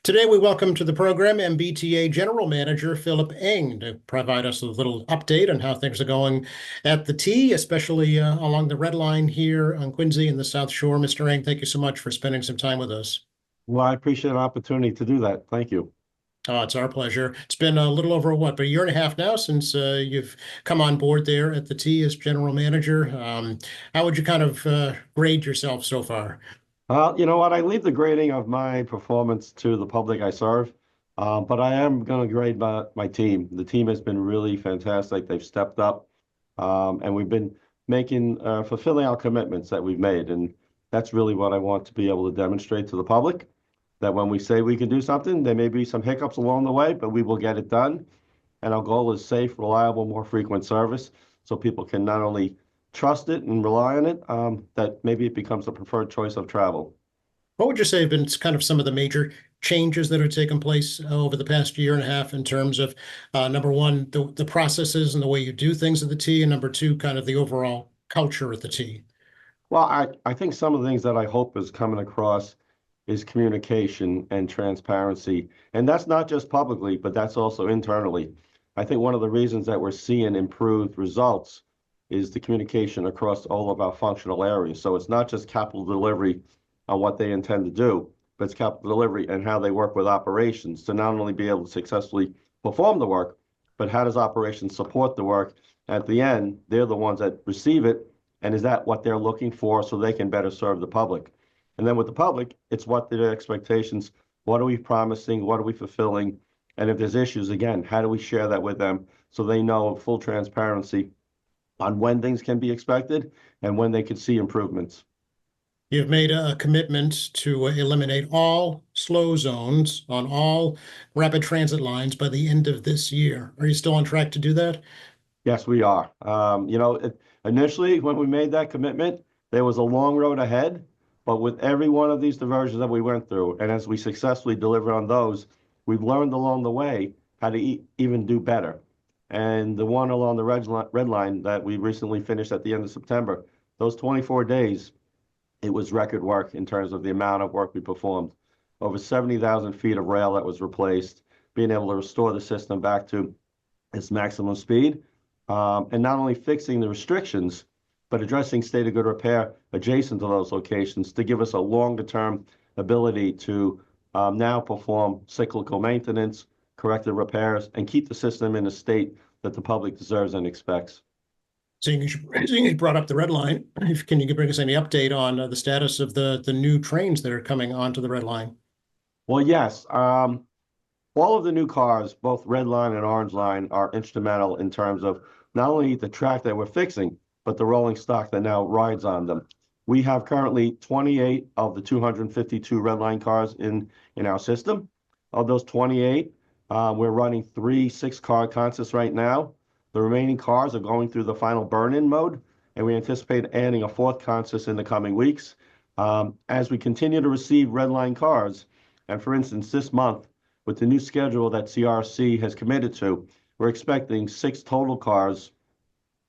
Today, we welcome to the program MBTA General Manager Philip Eng to provide us a little update on how things are going at the T, especially along the Red Line here on Quincy and the South Shore. Mr. Eng, thank you so much for spending some time with us. Well, I appreciate an opportunity to do that. Thank you. Oh, it's our pleasure. It's been a little over what, a year and a half now since you've come on board there at the T as General Manager. How would you kind of grade yourself so far? You know what? I leave the grading of my performance to the public I serve, but I am going to grade my team. The team has been really fantastic. They've stepped up, and we've been fulfilling our commitments that we've made. And that's really what I want to be able to demonstrate to the public, that when we say we can do something, there may be some hiccups along the way, but we will get it done. And our goal is safe, reliable, more frequent service so people can not only trust it and rely on it, that maybe it becomes the preferred choice of travel. What would you say have been kind of some of the major changes that have taken place over the past year and a half in terms of number one, the processes and the way you do things at the T, and number two, kind of the overall culture at the T? Well, I think some of the things that I hope is coming across is communication and transparency. And that's not just publicly, but that's also internally. I think one of the reasons that we're seeing improved results is the communication across all of our functional areas. So it's not just capital delivery on what they intend to do, but it's capital delivery and how they work with operations to not only be able to successfully perform the work, but how does operations support the work? At the end, they're the ones that receive it, and is that what they're looking for so they can better serve the public? And then with the public, it's what their expectations, what are we promising, what are we fulfilling? And if there's issues, again, how do we share that with them so they know full transparency on when things can be expected and when they can see improvements? You've made a commitment to eliminate all slow zones on all rapid transit lines by the end of this year. Are you still on track to do that? Yes, we are. Initially, when we made that commitment, there was a long road ahead, but with every one of these diversions that we went through, and as we successfully deliver on those, we've learned along the way how to even do better. And the one along the red line that we recently finished at the end of September, those 24 days, it was record work in terms of the amount of work we performed. Over 70,000 feet of rail that was replaced, being able to restore the system back to its maximum speed, and not only fixing the restrictions, but addressing state of good repair adjacent to those locations to give us a longer term ability to now perform cyclical maintenance, corrective repairs, and keep the system in a state that the public deserves and expects. Seeing you brought up the Red Line, can you bring us any update on the status of the new trains that are coming onto the Red Line? Well, yes. All of the new cars, both Red Line and Orange Line, are instrumental in terms of not only the track that we're fixing, but the rolling stock that now rides on them. We have currently 28 of the 252 Red Line cars in our system. Of those 28, we're running 3 6-car consists right now. The remaining cars are going through the final burn-in mode, and we anticipate adding a 4th consist in the coming weeks. As we continue to receive Red Line cars, and for instance, this month, with the new schedule that CRC has committed to, we're expecting 6 total cars,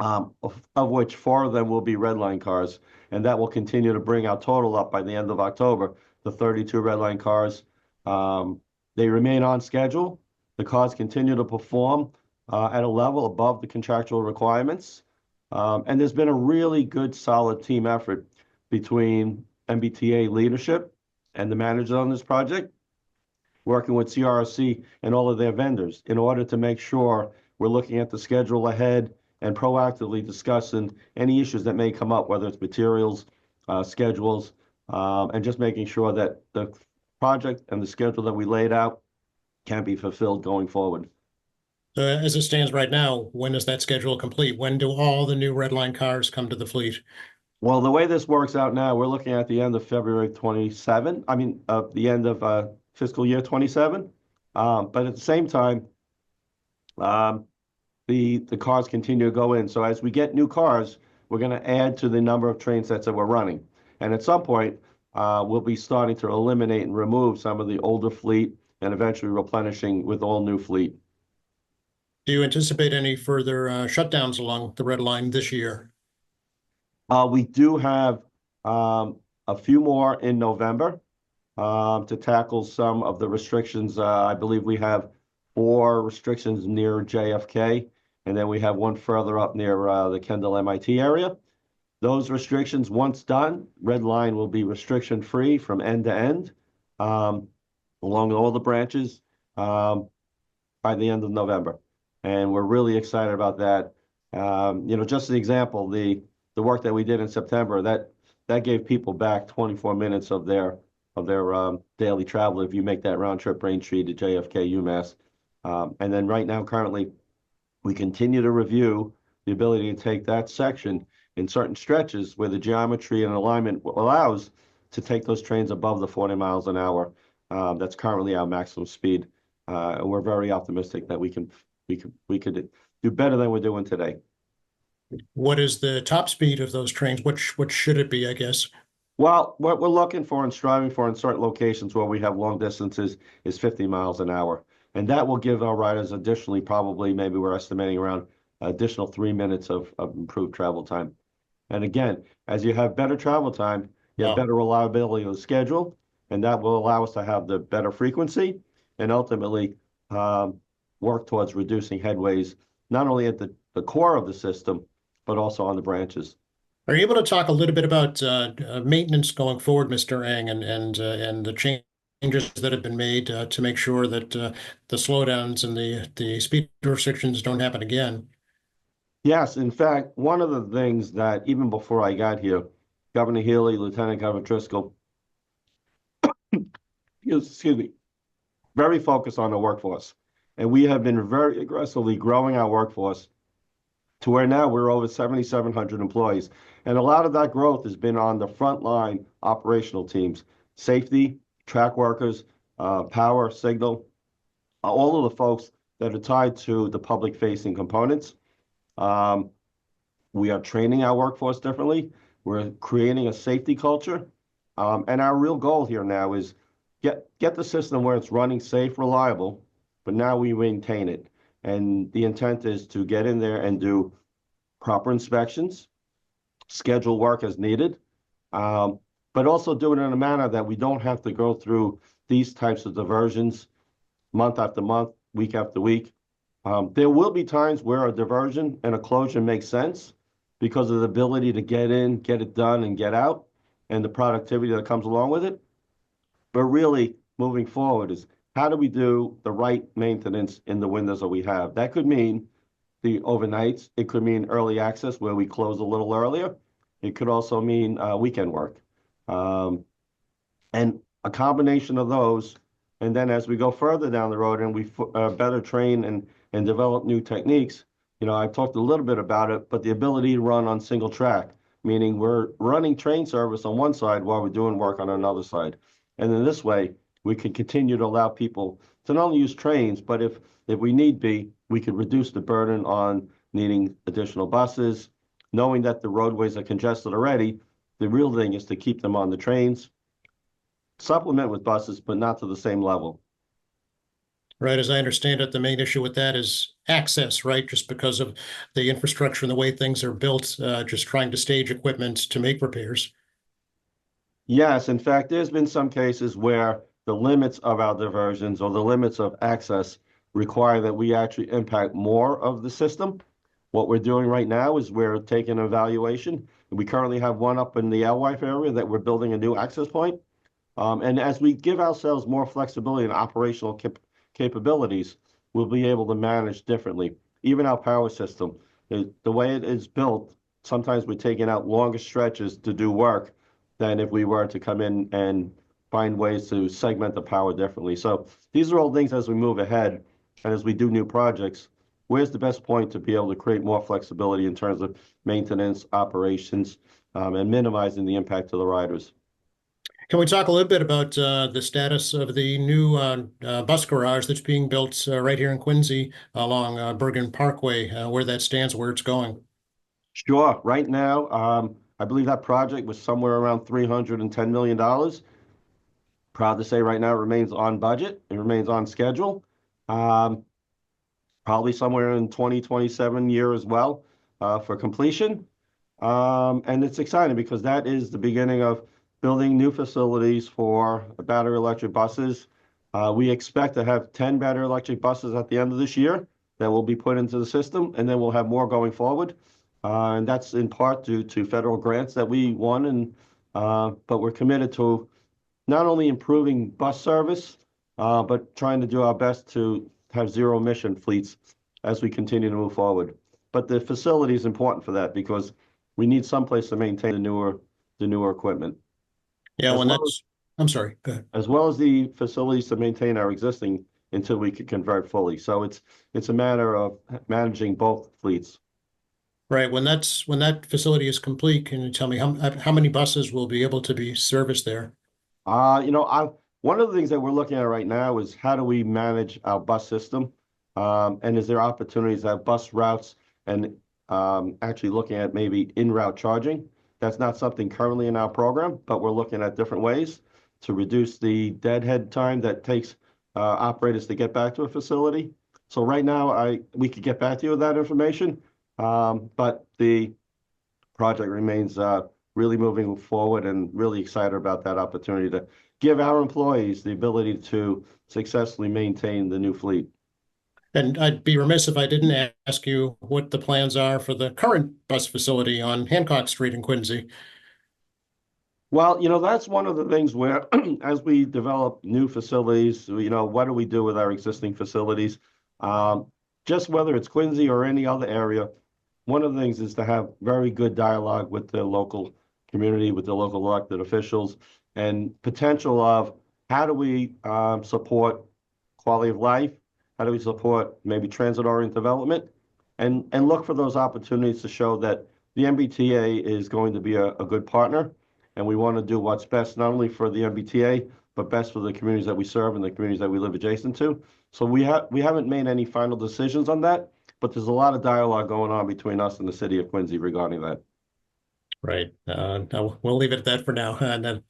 of which 4 of them will be Red Line cars, and that will continue to bring our total up by the end of October, the 32 Red Line cars. They remain on schedule. The cars continue to perform at a level above the contractual requirements. And there's been a really good, solid team effort between MBTA leadership and the managers on this project, working with CRC and all of their vendors in order to make sure we're looking at the schedule ahead and proactively discussing any issues that may come up, whether it's materials, schedules, and just making sure that the project and the schedule that we laid out can be fulfilled going forward. So as it stands right now, when is that schedule complete? When do all the new Red Line cars come to the fleet? Well, the way this works out now, we're looking at the end of February 27. The end of fiscal year 27. But at the same time, the cars continue to go in. So as we get new cars, we're going to add to the number of train sets that we're running. And at some point, we'll be starting to eliminate and remove some of the older fleet and eventually replenishing with all new fleet. Do you anticipate any further shutdowns along the Red Line this year? We do have a few more in November. to tackle some of the restrictions. I believe we have 4 restrictions near JFK, and then we have one further up near the Kendall MIT area. Those restrictions, once done, Red Line will be restriction-free from end to end along all the branches by the end of November. And we're really excited about that. Just an example, the work that we did in September, that gave people back 24 minutes of their daily travel if you make that round trip Braintree to JFK UMass. And then right now, currently, we continue to review the ability to take that section in certain stretches where the geometry and alignment allows to take those trains above the 40 miles an hour. That's currently our maximum speed. And we're very optimistic that we could do better than we're doing today. What is the top speed of those trains? What should it be, I guess? Well, what we're looking for and striving for in certain locations where we have long distances is 50 miles an hour. And that will give our riders additionally, probably, maybe we're estimating around additional 3 minutes of improved travel time. And again, as you have better travel time, you have better reliability of the schedule, and that will allow us to have the better frequency and ultimately work towards reducing headways, not only at the core of the system, but also on the branches. Are you able to talk a little bit about maintenance going forward, Mr. Eng, and the changes that have been made to make sure that the slowdowns and the speed restrictions don't happen again? Yes, in fact, one of the things that even before I got here, Governor Healy, Lieutenant Governor Driscoll, excuse me, very focused on the workforce. And we have been very aggressively growing our workforce to where now we're over 7,700 employees. And a lot of that growth has been on the frontline operational teams, safety, track workers, power, signal, all of the folks that are tied to the public-facing components. We are training our workforce differently. We're creating a safety culture. And our real goal here now is get the system where it's running safe, reliable, but now we maintain it. And the intent is to get in there and do proper inspections, schedule work as needed, but also do it in a manner that we don't have to go through these types of diversions month after month, week after week. There will be times where a diversion and a closure makes sense because of the ability to get in, get it done, and get out, and the productivity that comes along with it. But really, moving forward is how do we do the right maintenance in the windows that we have? That could mean the overnights. It could mean early access where we close a little earlier. It could also mean weekend work. And a combination of those. And then as we go further down the road and we better train and develop new techniques, I've talked a little bit about it, but the ability to run on single track, meaning we're running train service on one side while we're doing work on another side. And in this way, we can continue to allow people to not only use trains, but if we need be, we could reduce the burden on needing additional buses, knowing that the roadways are congested already. The real thing is to keep them on the trains, supplement with buses, but not to the same level. Right, as I understand it, the main issue with that is access, right? Just because of the infrastructure and the way things are built, just trying to stage equipment to make repairs. Yes, in fact, there's been some cases where the limits of our diversions or the limits of access require that we actually impact more of the system. What we're doing right now is we're taking an evaluation. We currently have one up in the Alewife area that we're building a new access point. And as we give ourselves more flexibility and operational capabilities, we'll be able to manage differently. Even our power system, the way it is built, sometimes we're taking out longer stretches to do work than if we were to come in and find ways to segment the power differently. So these are all things as we move ahead and as we do new projects, where's the best point to be able to create more flexibility in terms of maintenance, operations, and minimizing the impact to the riders. Can we talk a little bit about the status of the new bus garage that's being built right here in Quincy along Bergen Parkway, where that stands, where it's going? Sure. Right now, I believe that project was somewhere around $310 million. Proud to say right now it remains on budget. It remains on schedule. Probably somewhere in 2027 year as well for completion. And it's exciting because that is the beginning of building new facilities for battery electric buses. We expect to have 10 battery electric buses at the end of this year that will be put into the system, and then we'll have more going forward. And that's in part due to federal grants that we won, and but we're committed to not only improving bus service, but trying to do our best to have zero emission fleets as we continue to move forward. But the facility is important for that because we need someplace to maintain the newer equipment. Yeah, As when well that's, I'm sorry, go ahead. as well as the facilities to maintain our existing until we could convert fully. So it's a matter of managing both fleets. Right, when that facility is complete, can you tell me how many buses will be able to be serviced there? One of the things that we're looking at right now is how do we manage our bus system? And is there opportunities to have bus routes and actually looking at maybe in-route charging? That's not something currently in our program, but we're looking at different ways to reduce the deadhead time that takes operators to get back to a facility. So right now, we could get back to you with that information, but the project remains really moving forward and really excited about that opportunity to give our employees the ability to successfully maintain the new fleet. And I'd be remiss if I didn't ask you what the plans are for the current bus facility on Hancock Street in Quincy. Well, that's one of the things where as we develop new facilities, what do we do with our existing facilities? Just whether it's Quincy or any other area, one of the things is to have very good dialogue with the local community, with the local elected officials, and potential of how do we support quality of life? How do we support maybe transit-oriented development? And look for those opportunities to show that the MBTA is going to be a good partner. And we want to do what's best, not only for the MBTA, but best for the communities that we serve and the communities that we live adjacent to. So we haven't made any final decisions on that, but there's a lot of dialogue going on between us and the city of Quincy regarding that. Right. No, we'll leave it at that for now. And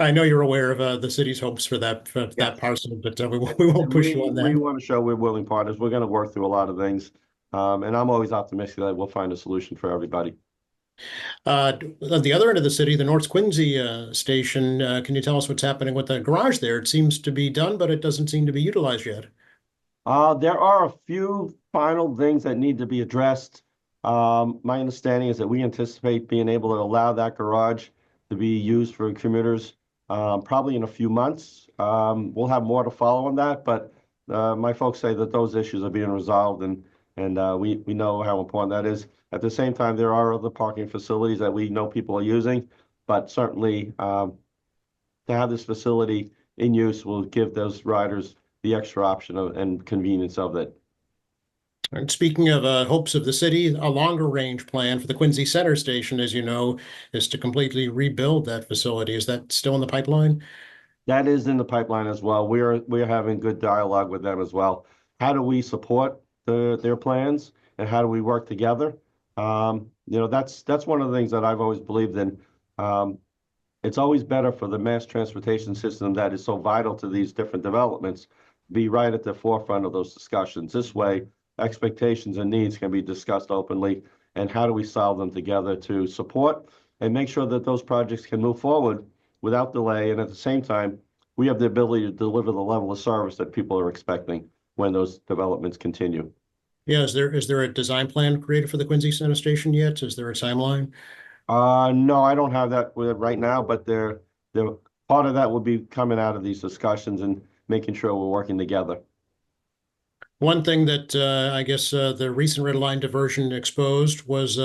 I know you're aware of the city's hopes for that parcel, but we won't push you on We that. want to show we're willing partners. We're going to work through a lot of things. And I'm always optimistic that we'll find a solution for everybody. On the other end of the city, the North Quincy station, can you tell us what's happening with the garage there? It seems to be done, but it doesn't seem to be utilized yet. There are a few final things that need to be addressed. My understanding is that we anticipate being able to allow that garage to be used for commuters probably in a few months. We'll have more to follow on that, but my folks say that those issues are being resolved, and we know how important that is. At the same time, there are other parking facilities that we know people are using, but certainly to have this facility in use will give those riders the extra option and convenience of it. And speaking of hopes of the city, a longer range plan for the Quincy Center Station, as you know, is to completely rebuild that facility. Is that still in the pipeline? That is in the pipeline as well. We're having good dialogue with them as well. How do we support their plans and how do we work together? That's one of the things that I've always believed in. It's always better for the mass transportation system that is so vital to these different developments be right at the forefront of those discussions. This way, expectations and needs can be discussed openly, and how do we solve them together to support and make sure that those projects can move forward without delay, and at the same time, we have the ability to deliver the level of service that people are expecting when those developments continue. Yeah, is there a design plan created for the Quincy Center Station yet? Is there a timeline? No, I don't have that with it right now, but the part of that will be coming out of these discussions and making sure we're working together. One thing that I guess the recent Red Line diversion exposed was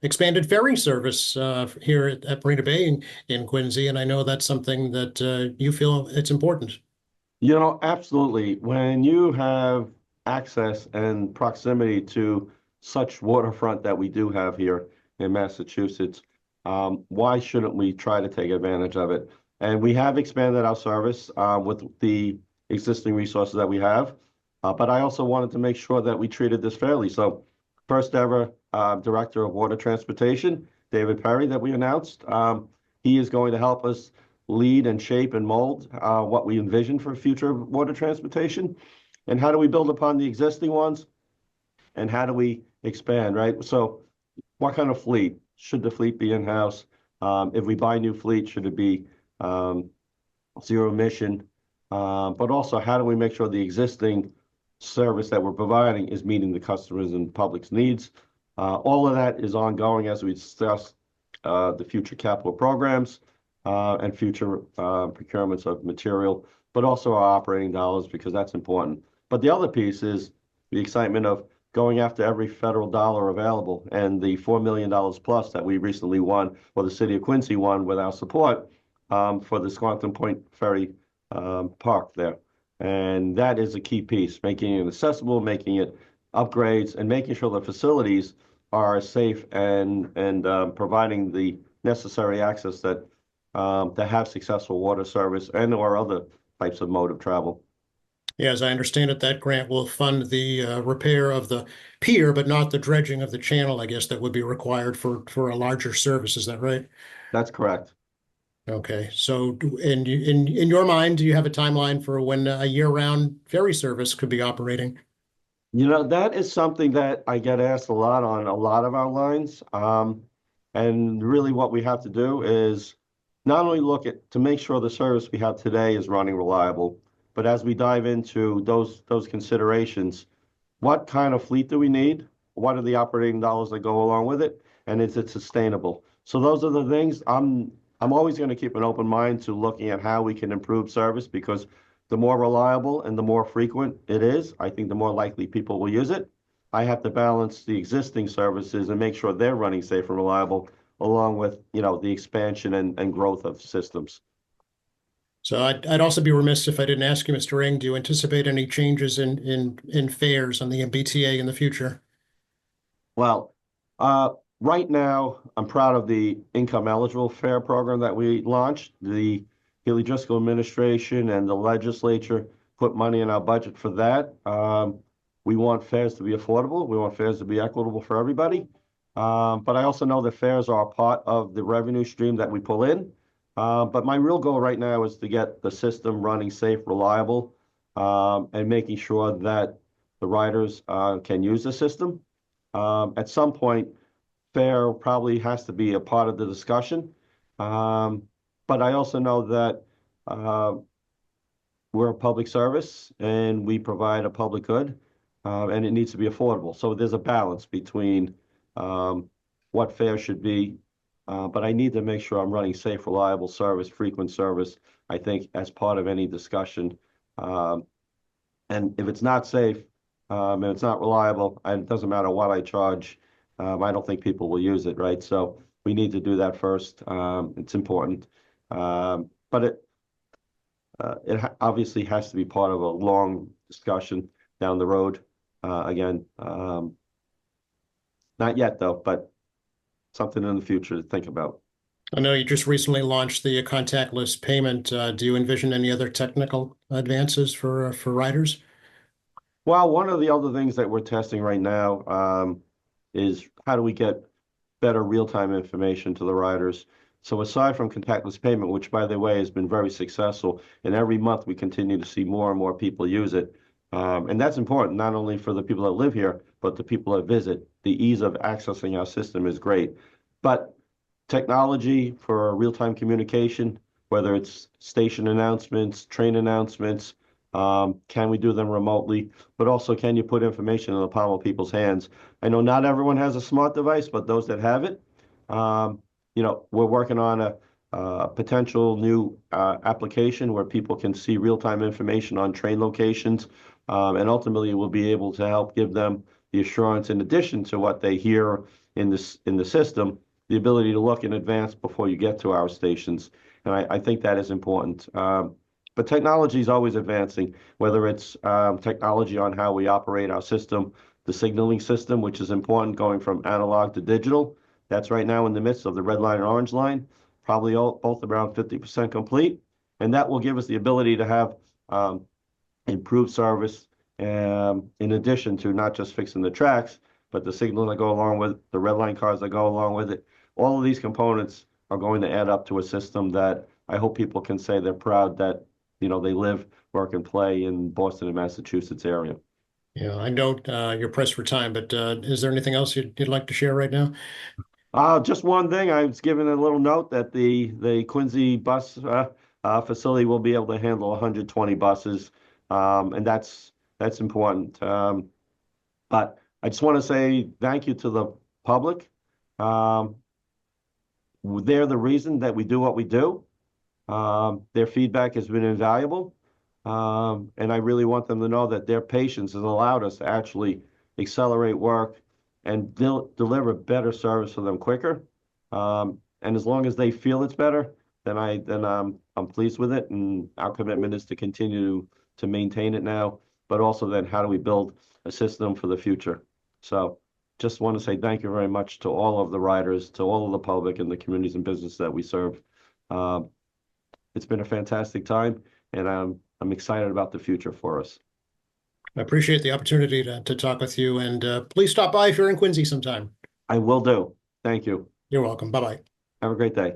expanded ferry service here at Marina Bay in Quincy, and I know that's something that you feel it's important. Absolutely. When you have access and proximity to such waterfront that we do have here in Massachusetts, why shouldn't we try to take advantage of it? And we have expanded our service with the existing resources that we have. But I also wanted to make sure that we treated this fairly. So first ever Director of Water Transportation, David Perry, that we announced, he is going to help us lead and shape and mold what we envision for future water transportation. And how do we build upon the existing ones? And how do we expand, right? So what kind of fleet? Should the fleet be in-house? If we buy new fleet, should it be zero emission? But also, how do we make sure the existing service that we're providing is meeting the customers and public's needs? All of that is ongoing as we discuss the future capital programs and future procurements of material, but also our operating dollars, because that's important. But the other piece is the excitement of going after every federal dollar available, and the $4 million plus that we recently won, or the city of Quincy won with our support for the Squantum Point Ferry park there. And that is a key piece, making it accessible, making it upgrades, and making sure the facilities are safe and providing the necessary access that to have successful water service and or other types of mode of travel. Yeah, as I understand it, that grant will fund the repair of the pier, but not the dredging of the channel, I guess, that would be required for a larger service. Is that right? That's correct. Okay, so in your mind, do you have a timeline for when a year-round ferry service could be operating? You know, that is something that I get asked a lot on a lot of our lines. And really what we have to do is not only look at to make sure the service we have today is running reliable, but as we dive into those considerations, what kind of fleet do we need? What are the operating dollars that go along with it? And is it sustainable? So those are the things I'm always going to keep an open mind to looking at how we can improve service, because the more reliable and the more frequent it is, I think the more likely people will use it. I have to balance the existing services and make sure they're running safe and reliable, along with, the expansion and growth of systems. So I'd also be remiss if I didn't ask you, Mr. Ring, do you anticipate any changes in fares on the MBTA in the future? Well, right now, I'm proud of the income eligible fare program that we launched. The Healy Driscoll administration and the legislature put money in our budget for that. We want fares to be affordable. We want fares to be equitable for everybody. But I also know that fares are a part of the revenue stream that we pull in. But my real goal right now is to get the system running safe, reliable, and making sure that the riders can use the system. At some point, fare probably has to be a part of the discussion. But I also know that we're a public service and we provide a public good, and it needs to be affordable. So there's a balance between what fare should be, but I need to make sure I'm running safe, reliable service, frequent service, I think, as part of any discussion. And if it's not safe and it's not reliable, and it doesn't matter what I charge, I don't think people will use it, right? So we need to do that first. It's important. But it obviously has to be part of a long discussion down the road. Again, not yet though, but something in the future to think about. I know you just recently launched the contactless payment. Do you envision any other technical advances for riders? Well, one of the other things that we're testing right now is how do we get better real-time information to the riders. So aside from contactless payment, which by the way has been very successful, and every month we continue to see more and more people use it. And that's important, not only for the people that live here, but the people that visit. The ease of accessing our system is great. But technology for real-time communication, whether it's station announcements, train announcements, can we do them remotely? But also, can you put information in the palm of people's hands? I know not everyone has a smart device, but those that have it, we're working on a potential new application where people can see real-time information on train locations, and ultimately we'll be able to help give them the assurance, in addition to what they hear in the system, the ability to look in advance before you get to our stations. And I think that is important. But technology is always advancing, whether it's technology on how we operate our system, the signaling system, which is important, going from analog to digital. That's right now in the midst of the red line and orange line, probably both around 50% complete. And that will give us the ability to have improved service, in addition to not just fixing the tracks, but the signal that go along with the red line cars that go along with it. All of these components are going to add up to a system that I hope people can say they're proud that they live, work, and play in Boston and Massachusetts area. Yeah, I know you're pressed for time, but is there anything else you'd like to share right now? Just one thing, I was given a little note that the Quincy bus facility will be able to handle 120 buses, and that's important. But I just want to say thank you to the public. They're the reason that we do what we do. Their feedback has been invaluable, and I really want them to know that their patience has allowed us to actually accelerate work and deliver better service for them quicker. And as long as they feel it's better, then I'm pleased with it, and our commitment is to continue to maintain it now, but also then how do we build a system for the future? So just want to say thank you very much to all of the riders, to all of the public and the communities and business that we serve. It's been a fantastic time, and I'm excited about the future for us. I appreciate the opportunity to talk with you, and please stop by if you're in Quincy sometime. I will do. Thank you. You're welcome. Bye-bye. Have a great day.